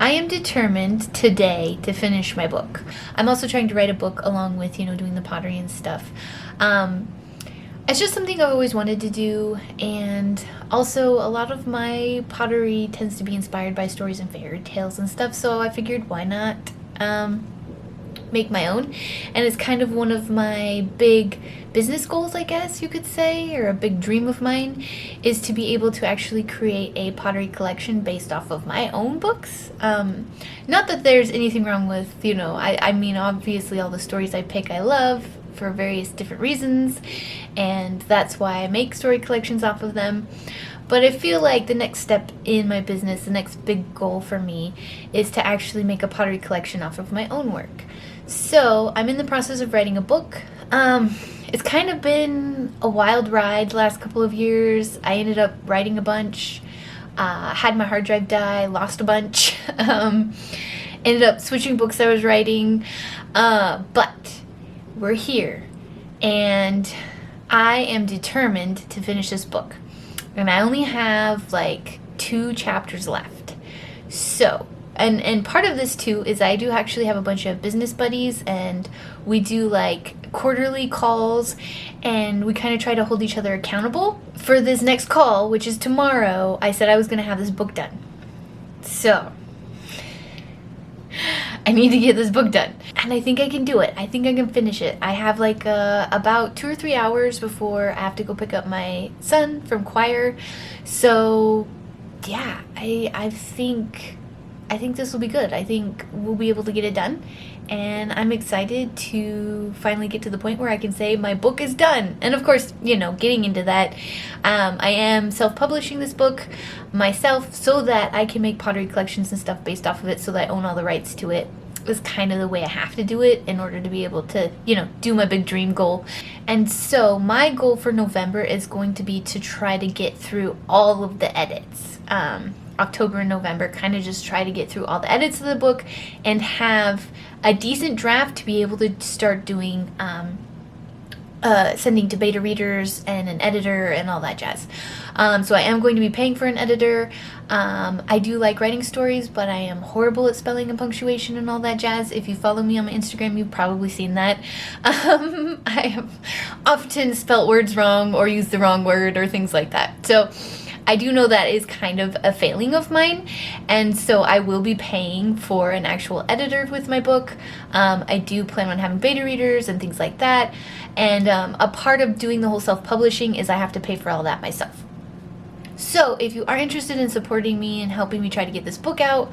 I am determined today to finish my book. I'm also trying to write a book along with, doing the pottery and stuff. It's just something I've always wanted to do, and also a lot of my pottery tends to be inspired by stories and fairy tales and stuff, so I figured why not make my own. And it's kind of one of my big business goals, I guess you could say, or a big dream of mine, is to be able to actually create a pottery collection based off of my own books. Not that there's anything wrong with, I mean, obviously all the stories I pick I love for various different reasons, and that's why I make story collections off of them. But I feel like the next step in my business, the next big goal for me, is to actually make a pottery collection off of my own work. So I'm in the process of writing a book. It's kind of been a wild ride the last couple of years. I ended up writing a bunch, had my hard drive die, lost a bunch, ended up switching books I was writing, but we're here, and I am determined to finish this book. And I only have like 2 chapters left. So, and part of this too is I do actually have a bunch of business buddies, and we do like quarterly calls, and we kind of try to hold each other accountable. For this next call, which is tomorrow, I said I was going to have this book done. So I need to get this book done, and I think I can do it. I think I can finish it. I have like about 2 or 3 hours before I have to go pick up my son from choir. So yeah, I think this will be good. I think we'll be able to get it done, and I'm excited to finally get to the point where I can say my book is done. And of course, getting into that, I am self-publishing this book myself so that I can make pottery collections and stuff based off of it, so that I own all the rights to it. Is kind of the way I have to do it in order to be able to, do my big dream goal. And so my goal for November is going to be to try to get through all of the edits. October and November, kind of just try to get through all the edits of the book and have a decent draft to be able to start doing, sending to beta readers and an editor and all that jazz. So I am going to be paying for an editor. I do like writing stories, but I am horrible at spelling and punctuation and all that jazz. If you follow me on my Instagram, you've probably seen that. I have often spelt words wrong or used the wrong word or things like that. So I do know that is kind of a failing of mine, and so I will be paying for an actual editor with my book. I do plan on having beta readers and things like that, and a part of doing the whole self-publishing is I have to pay for all that myself. So if you are interested in supporting me and helping me try to get this book out,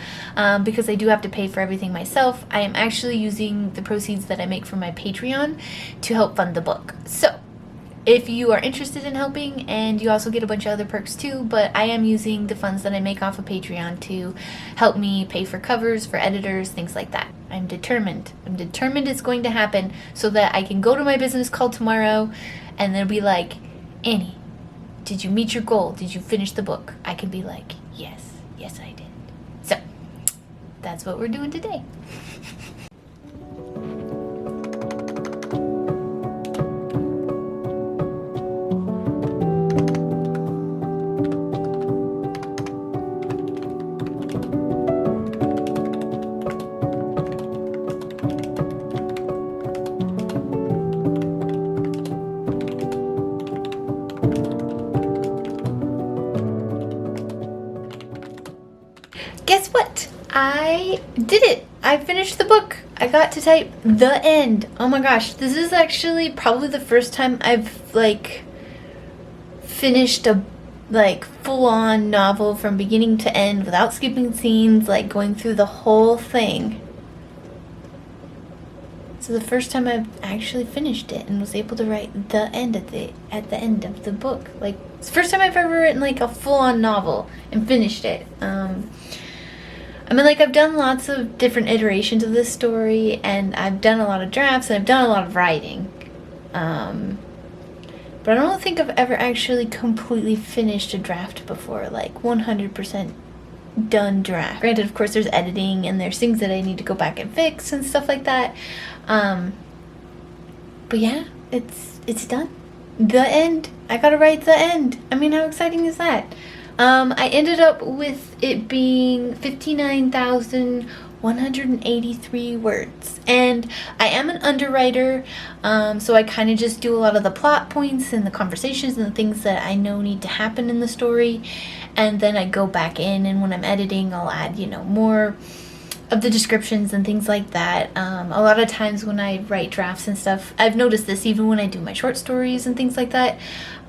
because I do have to pay for everything myself, I am actually using the proceeds that I make from my Patreon to help fund the book. So if you are interested in helping, and you also get a bunch of other perks too, but I am using the funds that I make off of Patreon to help me pay for covers, for editors, things like that. I'm determined. I'm determined it's going to happen so that I can go to my business call tomorrow and they'll be like, Annie, did you meet your goal? Did you finish the book? I can be like, yes I did. So that's what we're doing today. Guess what? I did it. I finished the book. I got to type the end. Oh my gosh, this is actually probably the first time I've finished a full-on novel from beginning to end without skipping scenes, going through the whole thing. So the first time I've actually finished it and was able to write the end at the end of the book. It's the first time I've ever written a full-on novel and finished it. I've done lots of different iterations of this story, and I've done a lot of drafts, and I've done a lot of writing. But I don't think I've ever actually completely finished a draft before, 100% done draft. Granted, of course, there's editing, and there's things that I need to go back and fix and stuff like that. But yeah, it's done. The end. I gotta write the end. How exciting is that? I ended up with it being 59,183 words, and I am an underwriter, so I kind of just do a lot of the plot points and the conversations and the things that I know need to happen in the story, and then I go back in, and when I'm editing, I'll add, you know, more of the descriptions and things like that. A lot of times when I write drafts and stuff, I've noticed this even when I do my short stories and things like that,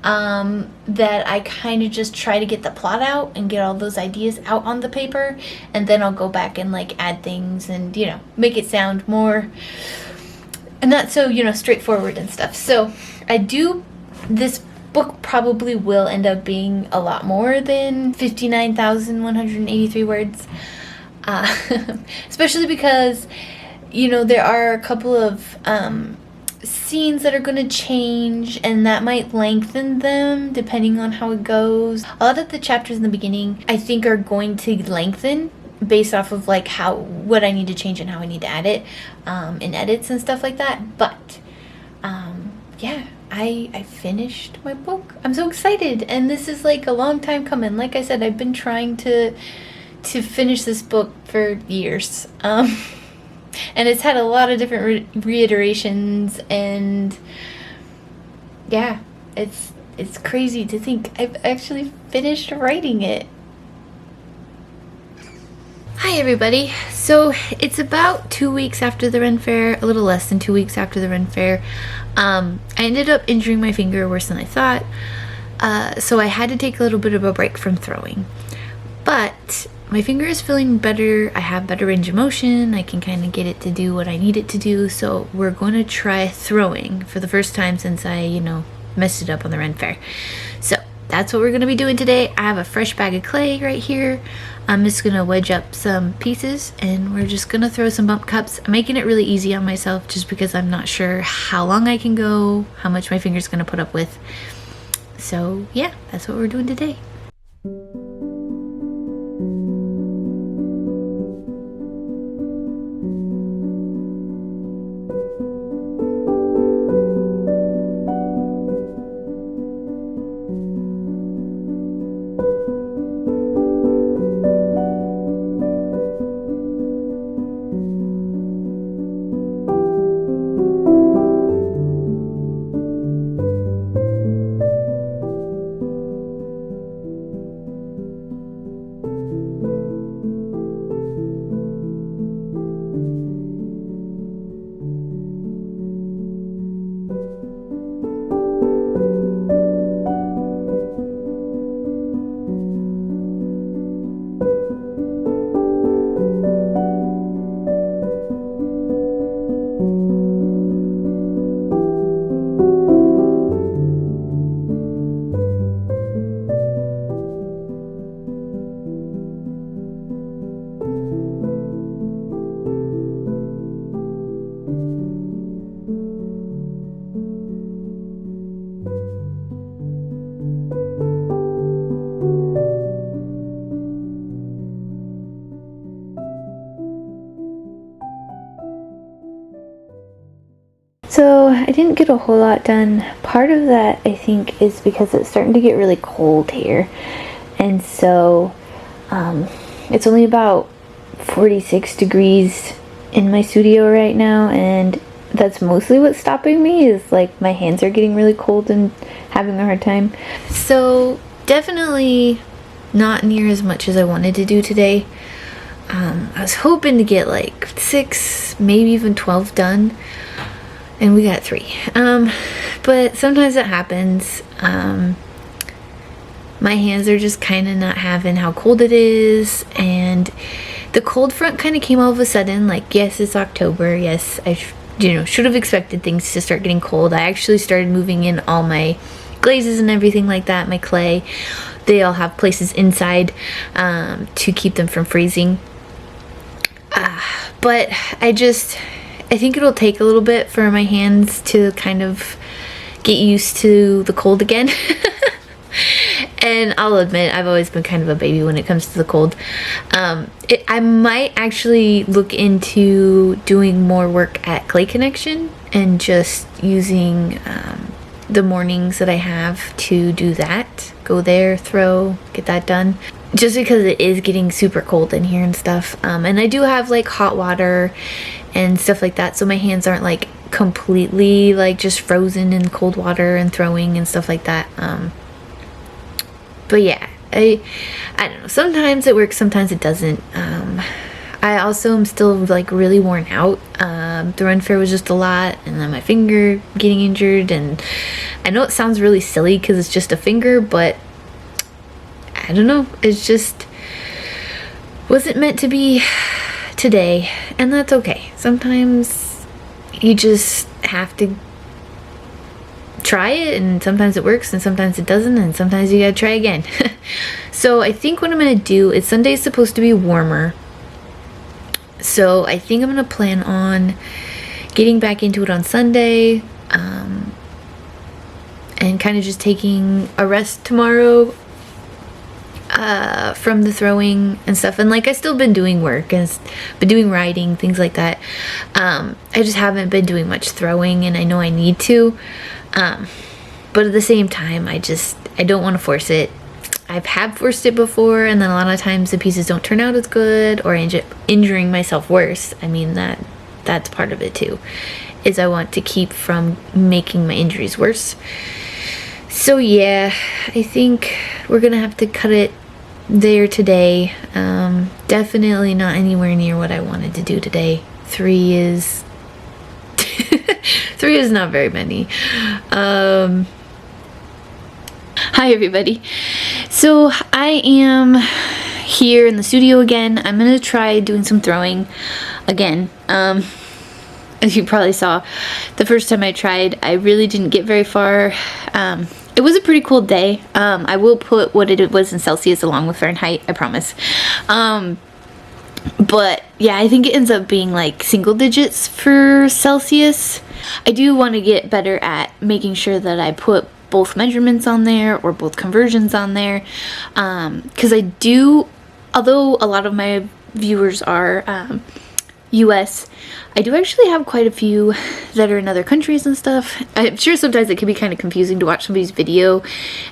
that I kind of just try to get the plot out and get all those ideas out on the paper, and then I'll go back and like add things and, you know, make it sound more and not so, you know, straightforward and stuff. So this book probably will end up being a lot more than 59,183 words. Especially because, you know, there are a couple of scenes that are going to change, and that might lengthen them depending on how it goes. A lot of the chapters in the beginning I think are going to lengthen based off of like what I need to change and how I need to add it in edits and stuff like that. But yeah, I finished my book. I'm so excited, and this is like a long time coming. Like I said, I've been trying to finish this book for years, and it's had a lot of different reiterations, and yeah, it's crazy to think I've actually finished writing it. Hi everybody. So it's about 2 weeks after the Ren Fair, a little less than 2 weeks after the Ren Fair. I ended up injuring my finger worse than I thought, so I had to take a little bit of a break from throwing. But my finger is feeling better. I have better range of motion. I can kind of get it to do what I need it to do. So we're going to try throwing for the first time since I, you know, messed it up on the Ren Fair. So that's what we're going to be doing today. I have a fresh bag of clay right here. I'm just going to wedge up some pieces, and we're just going to throw some bump cups. I'm making it really easy on myself just because I'm not sure how long I can go, how much my finger's going to put up with. So yeah, that's what we're doing today. So I didn't get a whole lot done. Part of that, I think, is because it's starting to get really cold here. And so it's only about 46 degrees in my studio right now, and that's mostly what's stopping me, is like my hands are getting really cold and having a hard time. So definitely not near as much as I wanted to do today. I was hoping to get like 6, maybe even 12 done, and we got 3. But sometimes it happens. My hands are just kind of not having how cold it is, and the cold front kind of came all of a sudden. Like, yes, it's October. Yes, I should have expected things to start getting cold. I actually started moving in all my glazes and everything like that, my clay. They all have places inside to keep them from freezing. But I think it'll take a little bit for my hands to kind of get used to the cold again. And I'll admit, I've always been kind of a baby when it comes to the cold. I might actually look into doing more work at Clay Connection and just using the mornings that I have to do that. Go there, throw, get that done. Just because it is getting super cold in here and stuff. And I do have like hot water and stuff like that, so my hands aren't like completely like just frozen in cold water and throwing and stuff like that. But yeah, I don't know. Sometimes it works, sometimes it doesn't. I also am still like really worn out. The run fair was just a lot, and then my finger getting injured, and I know it sounds really silly because it's just a finger, but I don't know, it's just wasn't meant to be today, and that's okay. Sometimes you just have to try it, and sometimes it works and sometimes it doesn't, and sometimes you gotta try again. So I think what I'm gonna do is Sunday's supposed to be warmer, so I think I'm gonna plan on getting back into it on Sunday, and kind of just taking a rest tomorrow from the throwing and stuff. And like, I still been doing work and been doing writing, things like that. I just haven't been doing much throwing, and I know I need to, but at the same time I don't want to force it. I've had forced it before, and then a lot of times the pieces don't turn out as good, or I end up injuring myself worse. I mean, that's part of it too, is I want to keep from making my injuries worse. So yeah, I think we're gonna have to cut it there today. Definitely not anywhere near what I wanted to do today. 3 is 3 is not very many. Hi everybody. So I am here in the studio again. I'm gonna try doing some throwing again. As you probably saw, the first time I tried, I really didn't get very far. It was a pretty cold day. I will put what it was in Celsius along with Fahrenheit, I promise. But yeah, I think it ends up being like single digits for Celsius. I do want to get better at making sure that I put both measurements on there or both conversions on there, because I do, although a lot of my viewers are US, I do actually have quite a few that are in other countries and stuff. I'm sure sometimes it can be kind of confusing to watch somebody's video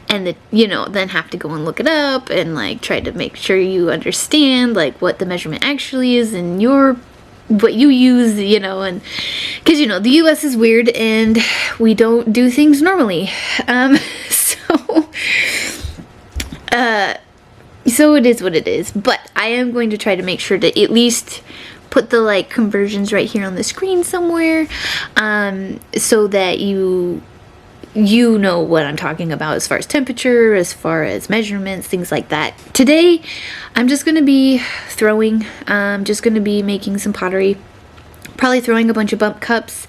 and that, you know, then have to go and look it up and like try to make sure you understand like what the measurement actually is and what you use, you know, and because, you know, the US is weird and we don't do things normally. So it is what it is, but I am going to try to make sure to at least put the like conversions right here on the screen somewhere, so that you know what I'm talking about as far as temperature, as far as measurements, things like that. Today I'm just gonna be throwing. I'm just gonna be making some pottery, probably throwing a bunch of bump cups.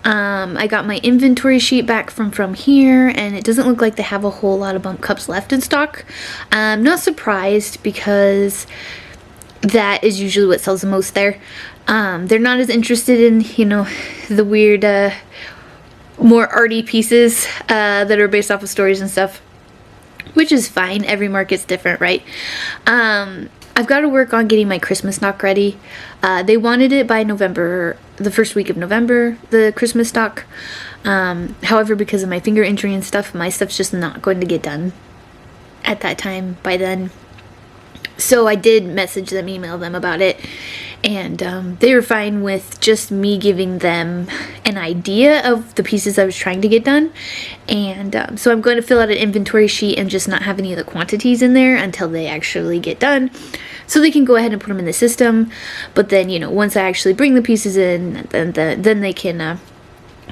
I got my inventory sheet back from here, and it doesn't look like they have a whole lot of bump cups left in stock. I'm not surprised because that is usually what sells the most there. They're not as interested in, you know, the weird, more arty pieces that are based off of stories and stuff, which is fine. Every market's different, right? I've got to work on getting my Christmas stock ready. They wanted it by November, the first week of November, the Christmas stock. However, because of my finger injury and stuff, my stuff's just not going to get done at that time by then. So I did message them, email them about it, and they were fine with just me giving them an idea of the pieces I was trying to get done. And so I'm going to fill out an inventory sheet and just not have any of the quantities in there until they actually get done, so they can go ahead and put them in the system. But then, you know, once I actually bring the pieces in, then they can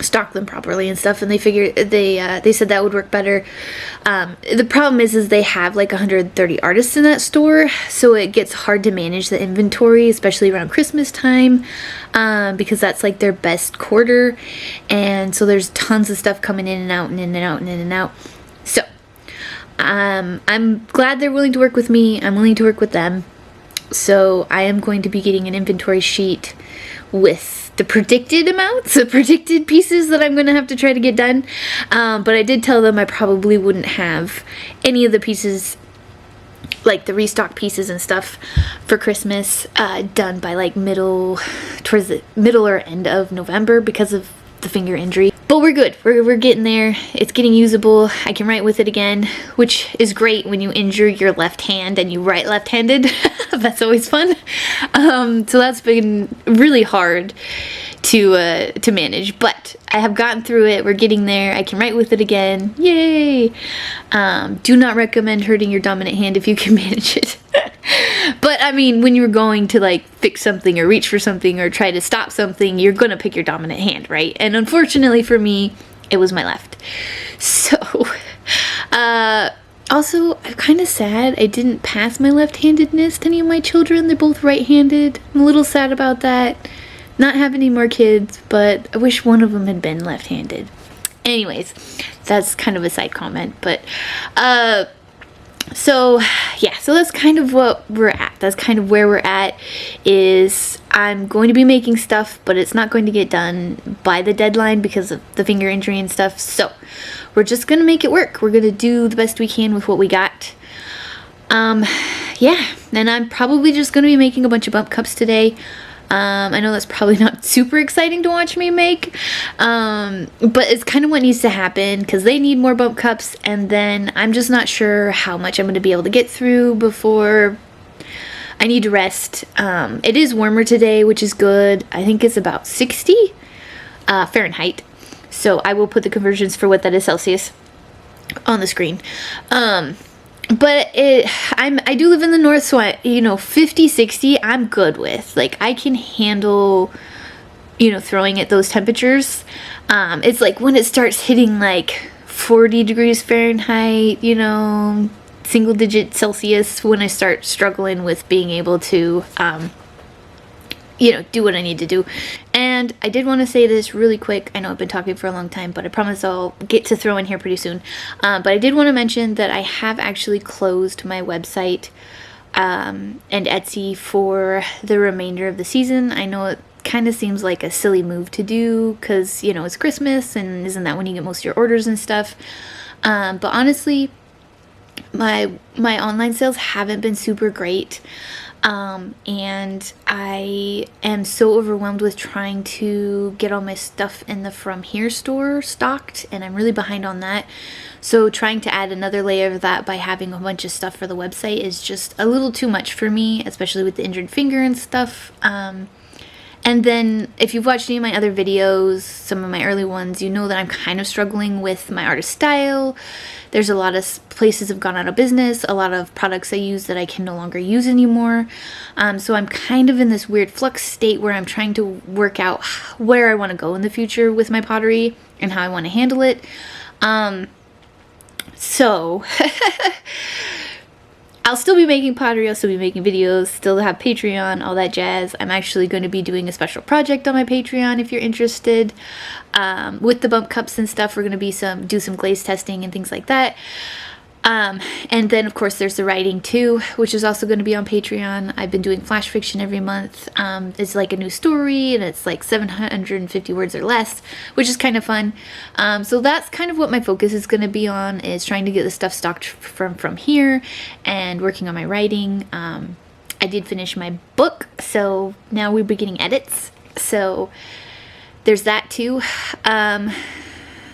stock them properly and stuff, and they figured they said that would work better. The problem is they have like 130 artists in that store, so it gets hard to manage the inventory, especially around Christmas time, because that's like their best quarter, and so there's tons of stuff coming in and out and in and out and in and out. So I'm glad they're willing to work with me. I'm willing to work with them. So I am going to be getting an inventory sheet with the predicted amounts, the predicted pieces that I'm going to have to try to get done. But I did tell them I probably wouldn't have any of the pieces, like the restock pieces and stuff for Christmas, done by like towards the middle or end of November because of the finger injury. But we're good. We're getting there. It's getting usable. I can write with it again, which is great when you injure your left hand and you write left-handed. That's always fun. So that's been really hard to manage, but I have gotten through it. We're getting there. I can write with it again. Yay! Do not recommend hurting your dominant hand if you can manage it. But I mean, when you're going to like fix something or reach for something or try to stop something, you're gonna pick your dominant hand, right? And unfortunately for me, it was my left. So, also, I'm kind of sad I didn't pass my left-handedness to any of my children. They're both right-handed. I'm a little sad about that. Not have any more kids, but I wish one of them had been left-handed. Anyways, that's kind of a side comment, but, so yeah, so that's kind of what we're at. That's kind of where we're at. Is I'm going to be making stuff, but it's not going to get done by the deadline because of the finger injury and stuff. So we're just gonna make it work. We're gonna do the best we can with what we got. Yeah, and I'm probably just gonna be making a bunch of bump cups today. I know that's probably not super exciting to watch me make, but it's kind of what needs to happen because they need more bump cups, and then I'm just not sure how much I'm going to be able to get through before I need to rest. It is warmer today, which is good. I think it's about 60 Fahrenheit, so I will put the conversions for what that is Celsius on the screen. But I do live in the north, so 50, 60, I'm good with. Like, I can handle, throwing at those temperatures. It's like when it starts hitting like 40 degrees Fahrenheit, single digit Celsius, when I start struggling with being able to, do what I need to do. And I did want to say this really quick. I know I've been talking for a long time, but I promise I'll get to throw in here pretty soon. But I did want to mention that I have actually closed my website and Etsy for the remainder of the season. I know it kind of seems like a silly move to do because, it's Christmas and isn't that when you get most of your orders and stuff. But honestly, my online sales haven't been super great. And I am so overwhelmed with trying to get all my stuff in the From Here store stocked, and I'm really behind on that. So trying to add another layer of that by having a bunch of stuff for the website is just a little too much for me, especially with the injured finger and stuff. And then if you've watched any of my other videos, some of my early ones, you know that I'm kind of struggling with my artist style. There's a lot of places have gone out of business, a lot of products I use that I can no longer use anymore. So I'm kind of in this weird flux state where I'm trying to work out where I want to go in the future with my pottery and how I want to handle it. So I'll still be making pottery, I'll still be making videos, still have Patreon, all that jazz. I'm actually going to be doing a special project on my Patreon if you're interested. With the bump cups and stuff, we're going to be do some glaze testing and things like that. And then of course there's the writing too, which is also going to be on Patreon. I've been doing flash fiction every month. It's like a new story and it's like 750 words or less, which is kind of fun. So that's kind of what my focus is going to be on, is trying to get the stuff stocked from here and working on my writing. I did finish my book, so now we're beginning edits. So there's that too.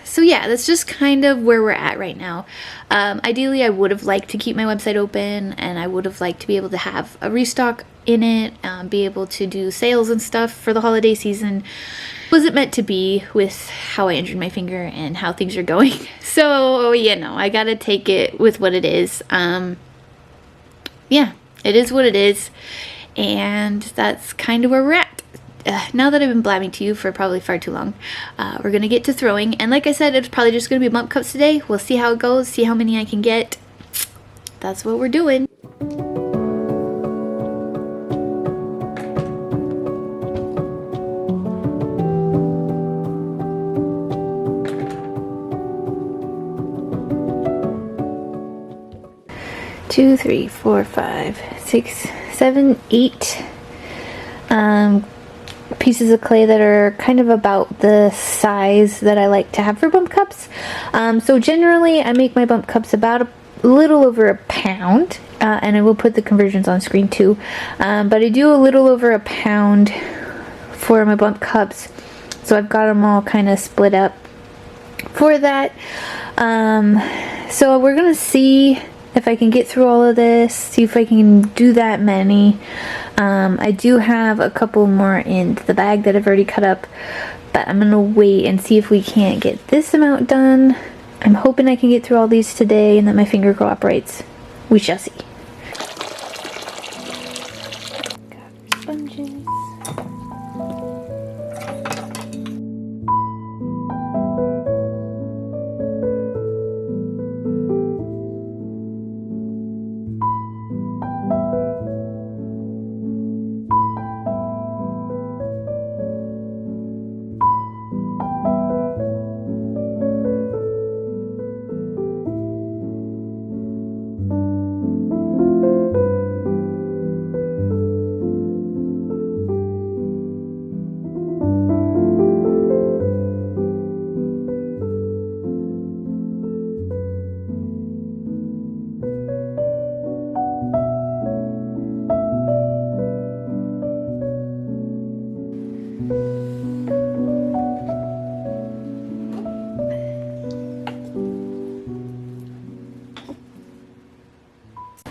So yeah, that's just kind of where we're at right now. Ideally, I would have liked to keep my website open, and I would have liked to be able to have a restock in it, be able to do sales and stuff for the holiday season. Wasn't meant to be with how I injured my finger and how things are going. So, I gotta take it with what it is. Yeah, it is what it is, and that's kind of where we're at. Now that I've been blabbing to you for probably far too long, we're going to get to throwing. And like I said, it's probably just going to be bump cups today. We'll see how it goes, see how many I can get. That's what we're doing. Two, 3, 4, 5, 6, 7, 8 pieces of clay that are kind of about the size that I like to have for bump cups. So generally I make my bump cups about a little over a pound, and I will put the conversions on screen too, but I do a little over a pound for my bump cups. So I've got them all kind of split up for that. So we're gonna see if I can get through all of this, see if I can do that many. I do have a couple more in the bag that I've already cut up, but I'm gonna wait and see if we can't get this amount done. I'm hoping I can get through all these today and that my finger cooperates. We shall see. Got sponges.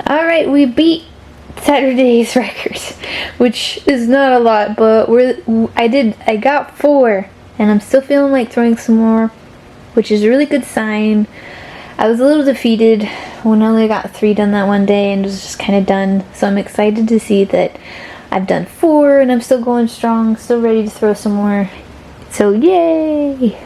Alright, we beat Saturday's record, which is not a lot, but I got 4, and I'm still feeling like throwing some more, which is a really good sign. I was a little defeated when I only got 3 done that one day and was just kind of done, so I'm excited to see that I've done 4 and I'm still going strong, still ready to throw some more, so yay!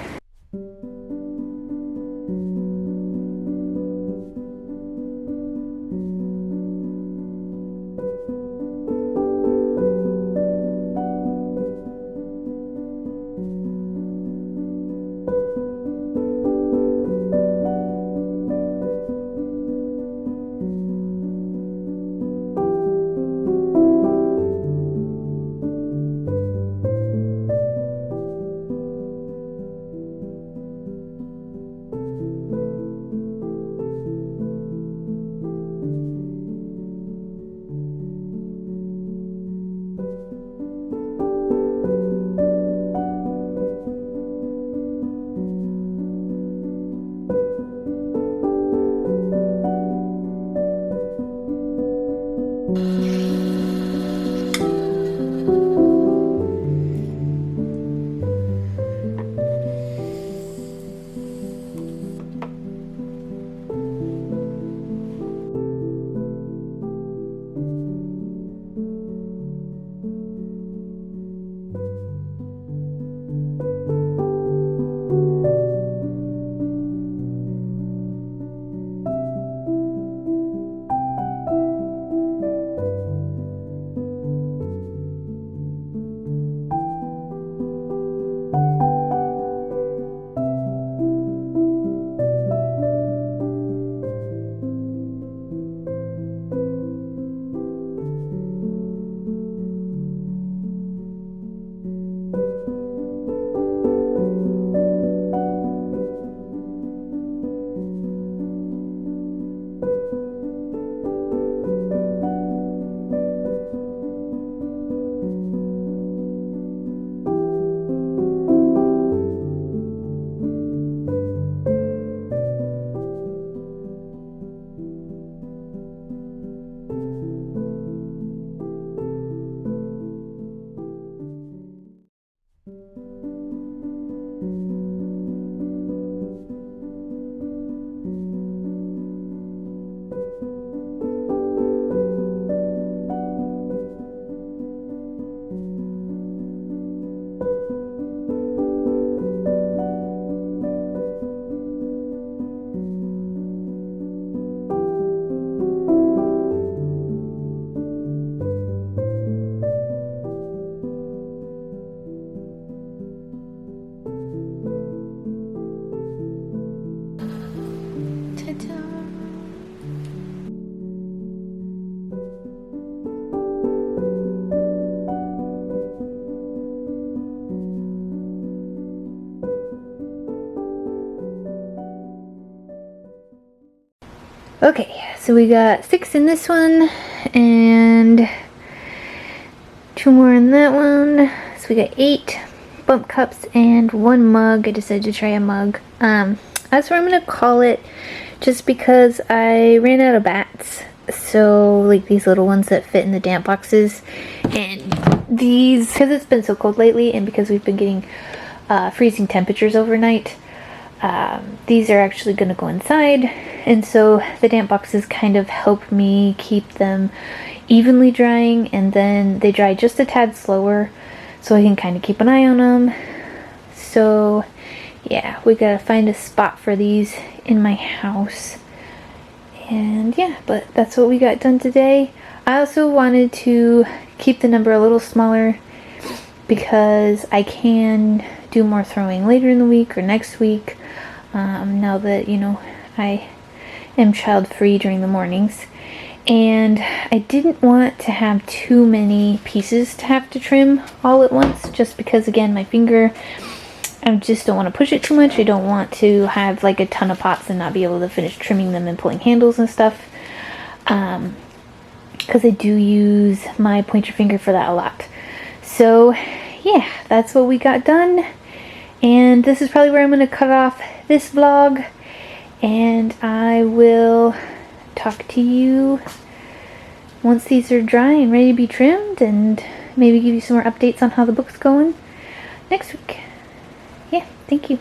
Okay, so we got 6 in this one, and 2 more in that one, so we got 8. bump cups and 1 mug. I decided to try a mug. That's what I'm gonna call it, just because I ran out of bats. So like these little ones that fit in the damp boxes, and these, because it's been so cold lately and because we've been getting freezing temperatures overnight, these are actually going to go inside, and so the damp boxes kind of help me keep them evenly drying, and then they dry just a tad slower so I can kind of keep an eye on them. So yeah, we gotta find a spot for these in my house. And yeah, but that's what we got done today. I also wanted to keep the number a little smaller because I can do more throwing later in the week or next week, now that, you know, I am child free during the mornings. And I didn't want to have too many pieces to have to trim all at once, just because, again, my finger, I just don't want to push it too much. I don't want to have like a ton of pots and not be able to finish trimming them and pulling handles and stuff, because I do use my pointer finger for that a lot. So yeah, that's what we got done, and this is probably where I'm going to cut off this vlog, and I will talk to you once these are dry and ready to be trimmed, and maybe give you some more updates on how the book's going next week. Yeah, thank you.